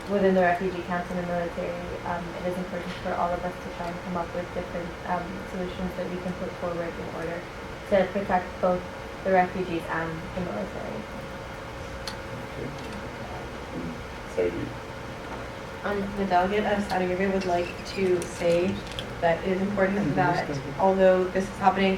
within the refugee camps and the military, it is important for all of us to try and come up with different solutions that we can put forward in order to protect both the refugees and the military. The delegate of Saudi Arabia would like to say that it is important that although this is happening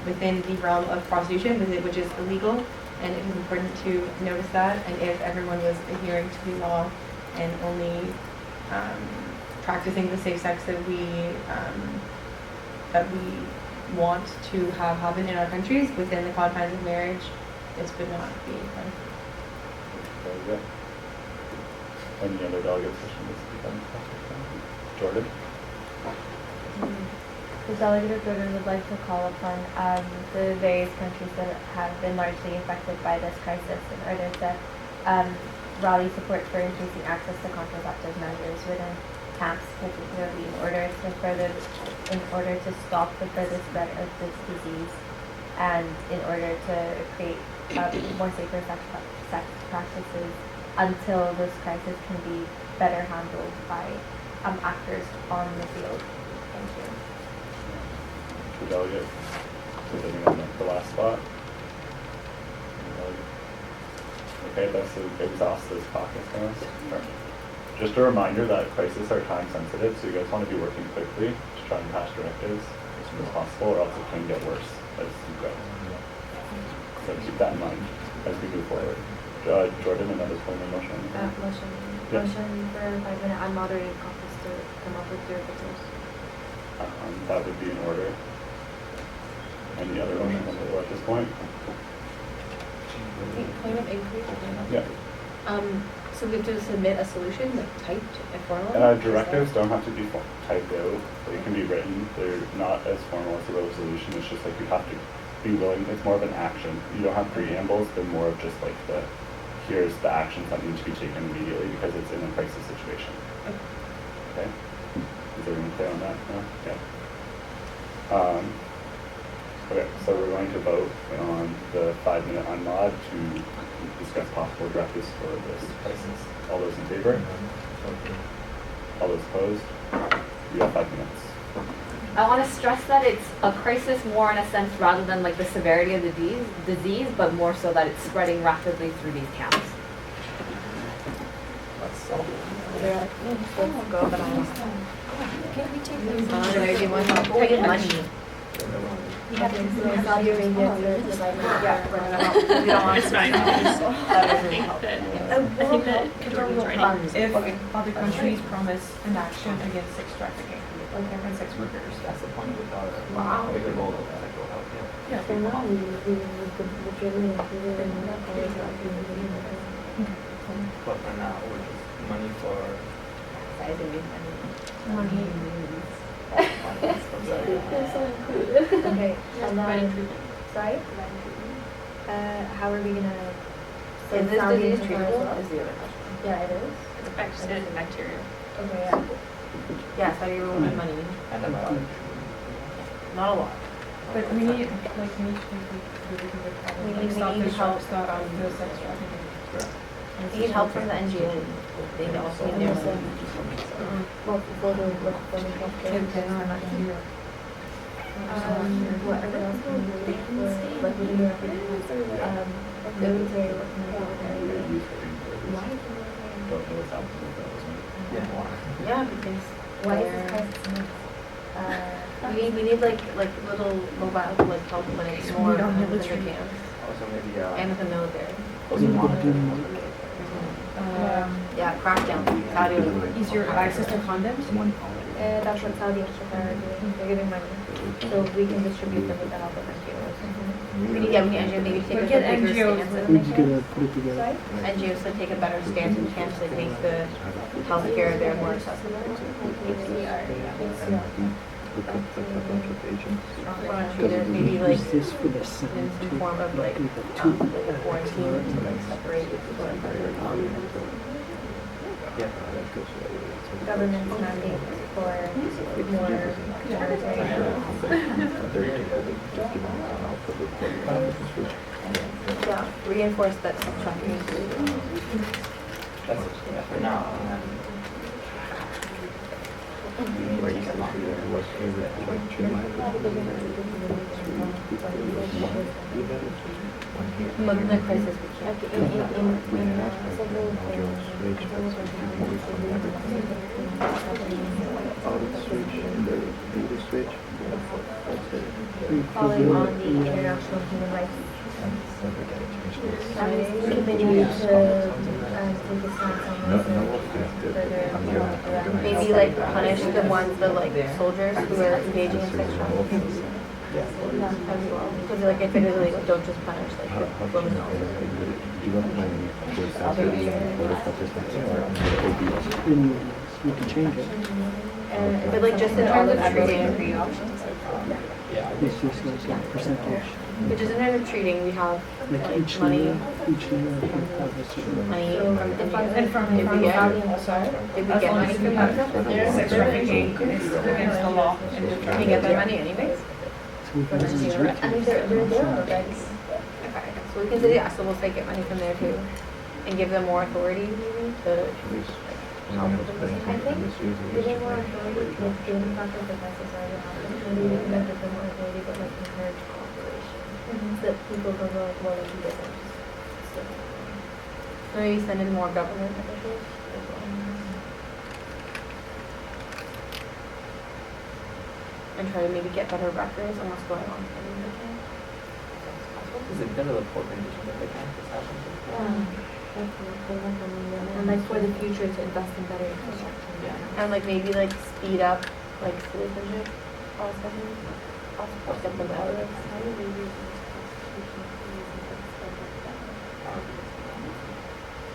within the realm of prostitution, which is illegal, and it is important to notice that, and if everyone was adhering to the law and only practicing the safe sex that we want to have happen in our countries within the confines of marriage, this would not be fun. Any other delegates wishing to speak on this topic? Jordan? The delegate of Jordan would like to call upon the various countries that have been largely affected by this crisis in order to rally support for increasing access to contraceptive measures within camps, particularly in order to stop the further spread of this disease, and in order to create more safer sex practices until this crisis can be better handled by actors on the field. Thank you. The delegate, sitting on the last spot. Okay, that's exhaustive caucus now. Just a reminder that crises are time sensitive, so you guys want to be working quickly to try and pass directives as soon as possible, or else it can get worse as you go. So keep that in mind as we move forward. Jordan, another formal motion. Motion for 5-minute unmoderated caucus to come up with directives. That would be in order. Any other motions on the floor at this point? Point of inquiry. Yeah. So we have to submit a solution, like typed and formal? Directives don't have to be typed out. They can be written. They're not as formal as a resolution. It's just like you have to be willing. It's more of an action. You don't have preambles. They're more of just like here's the actions that need to be taken immediately because it's in a crisis situation. Okay? Is everyone clear on that? No? Yeah. Okay, so we're going to vote on the 5-minute unmod to discuss possible directives for this crisis. All those in favor? All those opposed? You have 5 minutes. I want to stress that it's a crisis more in a sense rather than like the severity of the disease, but more so that it's spreading rapidly through these camps. They're like, let's go, but I can we take these? Do you want to pay money? We have to Saudi Arabia to like, We don't want It's fine. I think that Jordan's ready. If other countries promise an action against sex trafficking and sex workers, that's the point. Wow. Yeah. So now we could literally include it in the But for now, we're just money for money. I'm sorry. Okay, and then, sorry? How are we gonna? Is this Saudi disease Arabia as treatable? well? Is the other question. Yeah, it is. It's bacteria. Okay, yeah. Yeah, so you're moving money. Antibiotics. Not a lot. But we need to stop the sharks that do sex trafficking. We need help from the NGOs. They also need their money. Well, people who look for the healthcare. What are else can we do for, like, we do military work in the military. Why is the military? Don't know what's happening with those. Yeah, why? Yeah, because Why is this crisis? we need like little mobile like health clinics more Need on within the military. camps Also maybe and with the military. Yeah, crackdown. Saudi Arabia. Easier access to condoms? That's what Saudi are doing. They're giving money. So we can distribute them with the help of NGOs. We need NGOs maybe take a Get bigger NGOs stance. with in it. the camps. NGOs to take a better stance in camps that make the healthcare there more accessible. Maybe like in some form of like a quarantine to like separate people Government's mandate for more yeah, reinforce that trafficking. That's for now. And then But the crisis we can't. Calling on the International Human Rights Committee to take a stance on this and further. Maybe like punish the ones, the like soldiers who are engaging in sexual abuse. As well. Because like if it is illegal, don't just punish like women also. You can change it. But like just in terms of treating, yeah. It's just like a percentage. but just in terms of treating, we have Like like each money, layer can have a certain. money So, from and India. from Did we get money from that? Sex trafficking is against the law. Can we get their money anyways? So we can just restrict I mean, they're there already. Okay, so we can say, yeah, so we'll take get money from there too, and give them more authority maybe to help with the I think giving more authority, like given the fact that the crisis already happened, maybe we can give them more authority, but like encourage cooperation. So that people can go like, well, like, you guys are just still. maybe send in more government officials as well. And try to maybe get better records on what's going on. Is it better the poor condition that they can't just happen? And like for the future to invest in better infrastructure. Yeah. And like maybe like speed up like citizenship processes. Or something like that.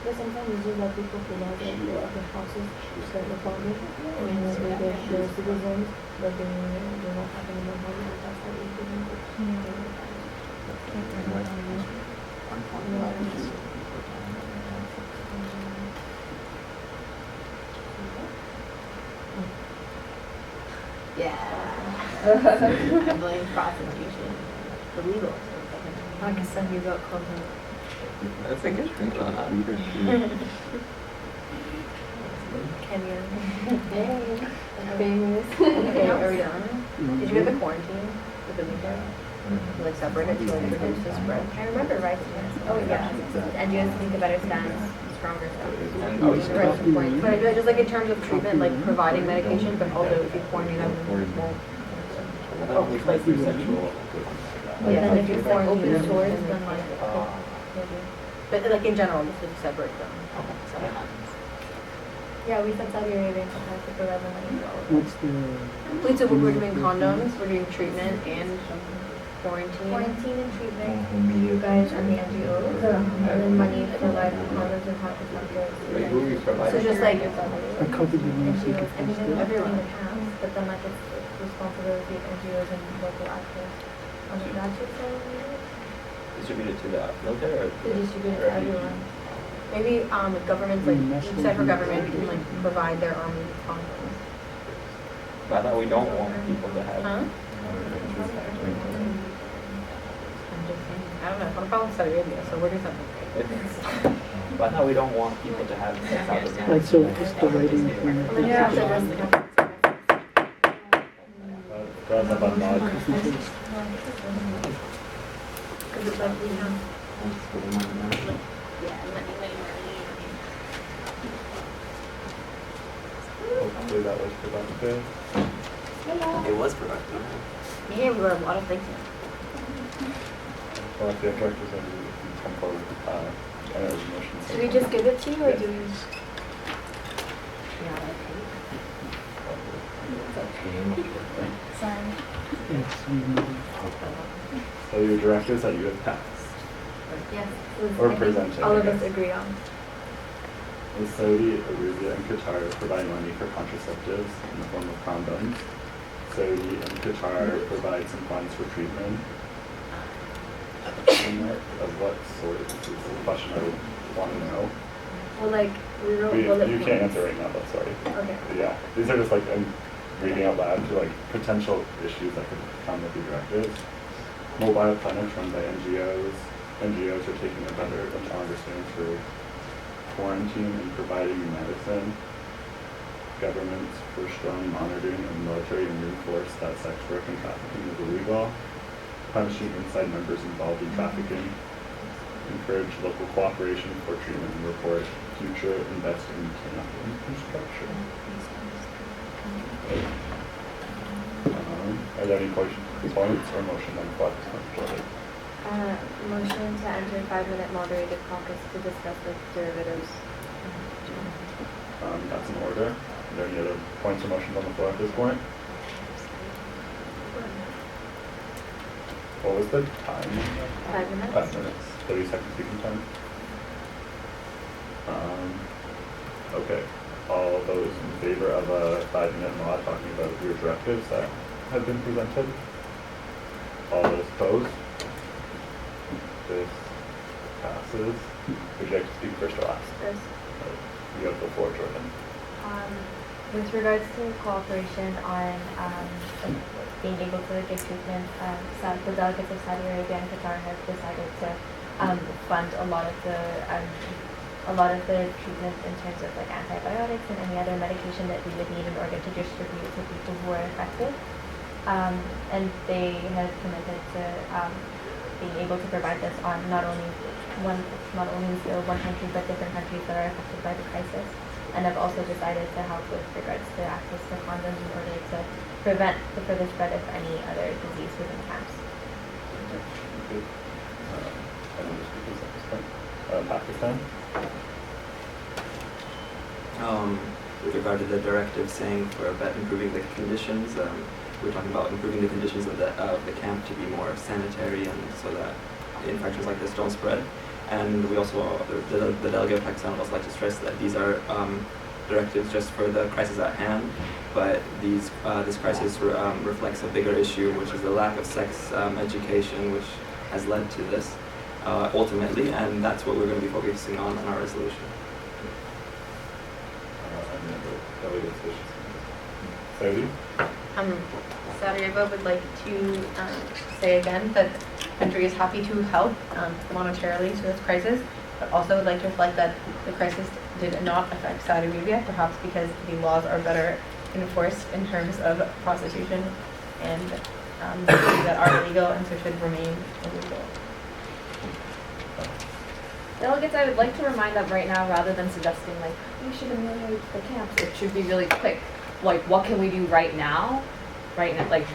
But sometimes it's just like people feel like their houses start apartment and then they're citizens, but they're not having enough money, and that's how they Yeah. I blame prostitution. The legal. Like I said, you got content. That's a good thing for that. Kenya. Famous. Okay, are we done? Did you get the quarantine with the weekend? Like separate it to like reduce the spread? I remember writing this. Oh yeah, and you have to take a better stance, stronger stance. And Right, some point. But I feel like just like in terms of treatment, like providing medication, but also if you quarantine them, it won't. Oh, like sexual. But then if you're like open source, then like, maybe. But like in general, just to separate them. So, Yeah, we said Saudi Arabia has to provide the money for all of What's the? wait, so we're doing condoms, we're doing treatment and quarantine. quarantine and treatment, you guys and the NGOs, and then money for like condoms and Wait, who we contraceptives. provide? So just like, I copied the ones you NGOs, I mean, could everyone in house, but then like it's the responsibility of NGOs and local actors on the grassroots level, Distributed to the military or? to distribute it to everyone. maybe governments, like each separate government can like provide their own condoms. But I thought we don't want people to have. Huh? I don't know, it's not a problem with Saudi Arabia, so we're doing something great. But I thought we don't want people to have sex out of Like, so it's the writing from. Yeah. Grab the button log. Because it's like we have. Hopefully that was productive. It was productive. Yeah, we learned a lot of things. Well, if the directors are, you can come forward with, motions. Do we just give it to you or do we? Sorry. So your directives that you have passed. Yes. Or I think presenting, all of I us guess. agree on. The Saudi Arabia and Qatar provide money for contraceptives in the form of condoms. Saudi and Qatar provide some funds for treatment. Of what sort? This is a question I would want to know. Well, like, we wrote bullet You points. can't answer right now, though, sorry. Okay. Yeah, these are just like, I'm reading out loud to like potential issues that could come with the directives. Mobile clinics run by NGOs. NGOs are taking a better and stronger stance for quarantine and providing medicine. Governments for strong monitoring of military and reinforce that sex work and trafficking is illegal. Punishing inside members involved in trafficking. Encourage local cooperation for treatment and report. Future invest in camp infrastructure. Are there any components or motion on the floor? Motion to enter 5-minute moderated caucus to discuss the derivatives. That's in order. Are there any other points or motions on the floor at this point? What was the time? 5 minutes. 5 minutes. 30 seconds speaking time. Okay. All those in favor of a 5-minute mod talking about your directives that have been presented? All those opposed? This passes. Would you like to speak first or last? First. You have the floor, Jordan. With regards to cooperation on being able to give treatment, the delegates of Saudi Arabia and Qatar have decided to fund a lot of the treatment in terms of like antibiotics and any other medication that we would need in order to distribute to people who are affected. And they have committed to being able to provide this on not only the scale of one country, but different countries that are affected by the crisis. And have also decided to help with regards to access to condoms in order to prevent the further spread of any other disease within camps. Okay. Any other speakers at this point? Pakistan? With regard to the directive saying about improving the conditions, we're talking about improving the conditions of the camp to be more sanitary and so that infections like this don't spread. And we also, the delegate of Pakistan would also like to stress that these are directives just for the crisis at hand, but this crisis reflects a bigger issue, which is the lack of sex education, which has led to this ultimately, and that's what we're going to be focusing on in our resolution. Saudi? Saudi Arabia would like to say again that the country is happy to help monetarily to this crisis, but also would like to reflect that the crisis did not affect Saudi Arabia, perhaps because the laws are better enforced in terms of prostitution and that are illegal and so should remain illegal. Delegates, I would like to remind that right now, rather than suggesting like we should ameliorate the camps, it should be really quick. Like, what can we do right now, like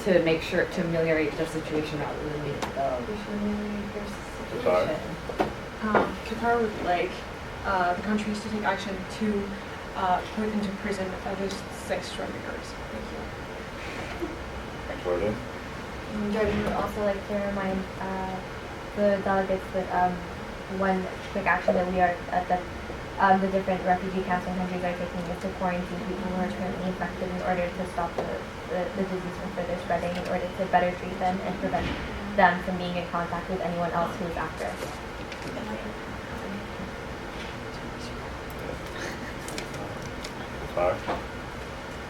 to make sure to ameliorate the situation rather than waiting to go. We should ameliorate their Qatar. situation. Qatar would like the countries to take action to put into prison those sex traffickers. Thank you. Jordan? Jordan would also like to remind the delegates that one quick action that we are at the different refugee camps and countries are taking is to quarantine people who are currently infected in order to stop the disease from further spreading, in order to better treat them and prevent them from being in contact with anyone else who is at risk.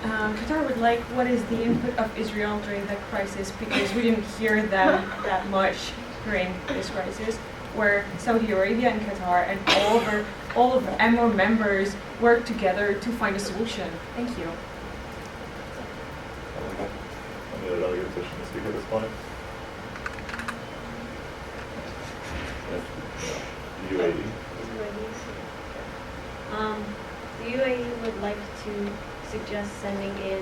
Qatar would like, what is the input of Israel during the crisis, because we didn't hear them that much during this crisis, where Saudi Arabia and Qatar and all of the MO members work together to find a solution. Thank you. Any other delegates wishing to speak at this point? Yes. UAE? The UAE would like to suggest sending in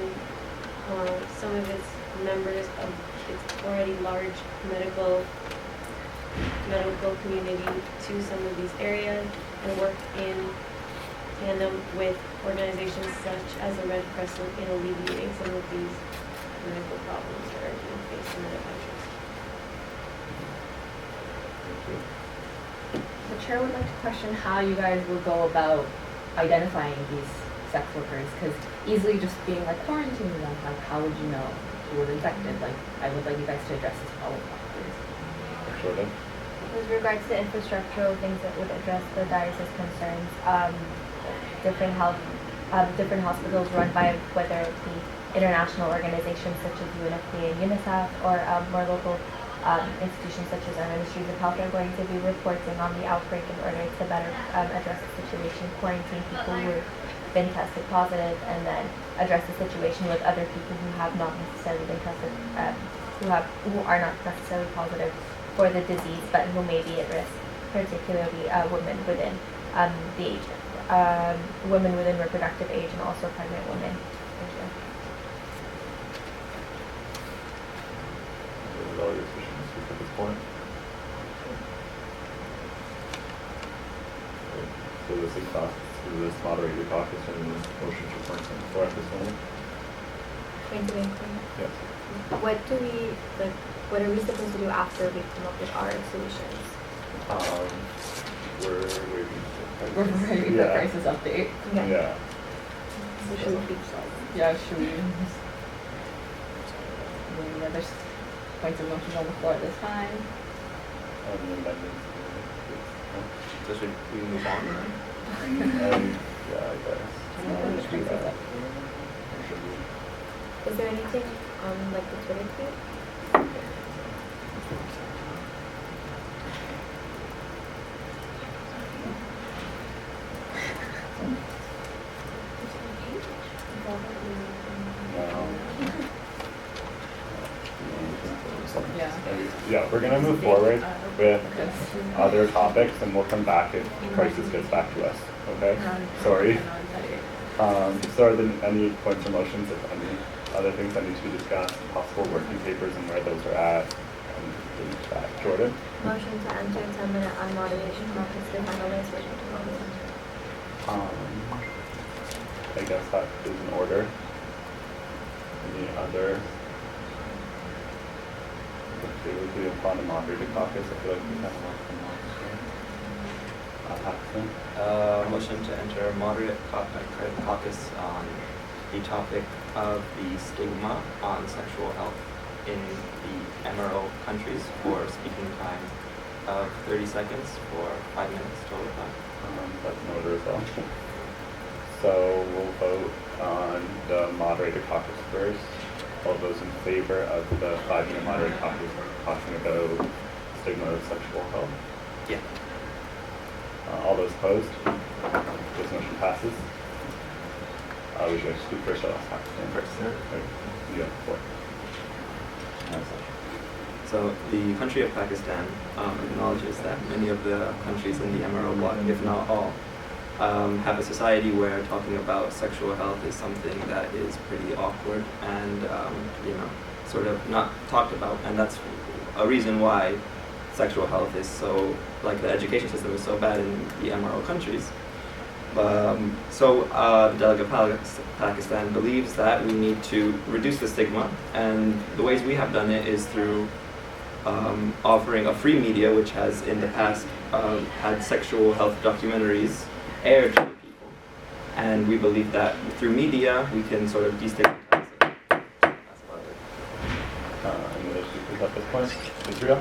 some of its members of its already large medical community to some of these areas and work in tandem with organizations such as the Red Crescent in alleviating some of these medical problems that are being faced in other countries. The chair would like to question how you guys will go about identifying these sex workers, because easily just being like quarantining them, like how would you know who was infected? Like, I would like you guys to address this problem, please. Jordan? With regards to infrastructural things that would address the diocese's concerns, different hospitals run by whether it be international organizations such as UNFPA and UNICEF or more local institutions such as our ministries of health are going to be reporting on the outbreak in order to better address the situation, quarantine people who have been tested positive, and then address the situation with other people who have not necessarily been tested, who are not necessarily positive for the disease, but who may be at risk, particularly women within the age, women within reproductive age, and also pregnant women. Thank you. Those are all your sufficiency at this point. So this moderator caucus and motion to appoint some for at this moment? Yes. What are we supposed to do after we come up with our solutions? We're waiting. We're ready for crisis update. Okay. Yeah. So should we keep Yeah, should we? Any other points of motion on the floor at this time? The amendments. So should we move on? Yeah, I guess. Just do that. Is there anything on like the Twitter feed? Yeah, we're gonna move forward with other topics, and we'll come back if crisis gets back to us. Okay. Sorry. So are there any points or motions, if any other things that need to be discussed, possible working papers and where those are at, and things like that? Jordan? Motion to enter 10-minute unmoderated caucus to handle this working I guess that is in order. Any other? They would be upon a moderated caucus. I feel like we have one from Paxton. Motion to enter moderate caucus on the topic of the stigma on sexual health in the MRO countries for speaking time of 30 seconds for 5 minutes total time. That's in order as well. So we'll vote on the moderated caucus first. All those in favor of the 5-minute moderated caucus talking about stigma of sexual health? Yeah. All those opposed? This motion passes. Would you like to speak first or last? First. You have the floor. So the country of Pakistan acknowledges that many of the countries in the MRO bloc, if not all, have a society where talking about sexual health is something that is pretty awkward and sort of not talked about, and that's a reason why sexual health is so, like, the education system is so bad in the MRO countries. The delegate Pakistan believes that we need to reduce the stigma, and the ways we have done it is through offering a free media, which has in the past had sexual health documentaries aired to people, and we believe that through media we can sort of destigmatize it. That's about it. Any other speakers at this point? Israel?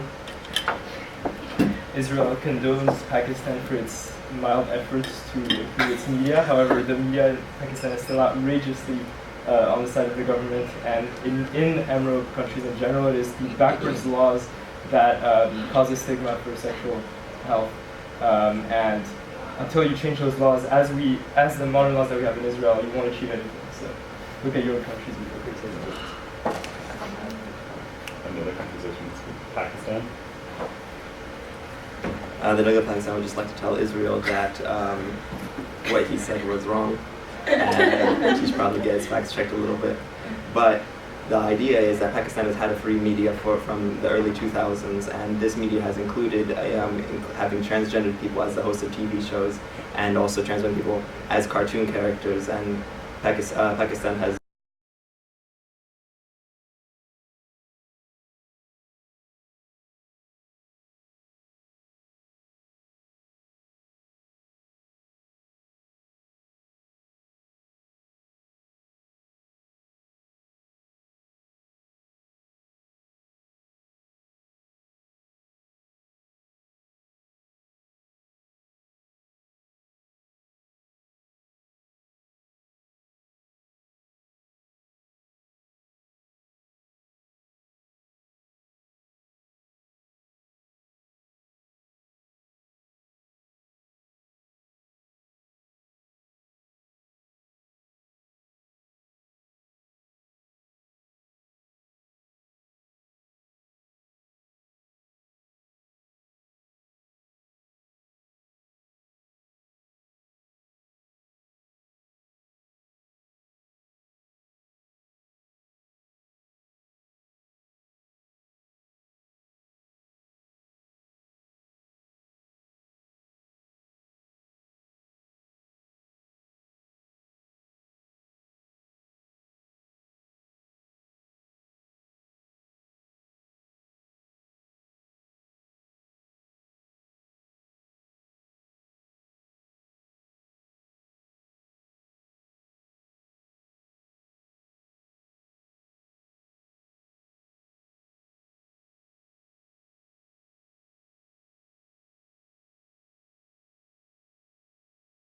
Israel condones Pakistan for its mild efforts to improve its media. However, the media in Pakistan is still outrageously on the side of the government, and in MRO countries in general, it is the backwards laws that causes stigma for sexual health. And until you change those laws, as the modern laws that we have in Israel, you won't achieve anything. So look at your countries. Any other countries that you Pakistan? The delegate Pakistan would just like to tell Israel that what he said was wrong, and he should probably get his facts checked a little bit. But the idea is that Pakistan has had a free media from the early 2000s, and this media has included having transgendered people as the hosts of TV shows, and also transgender people as cartoon characters, and Pakistan has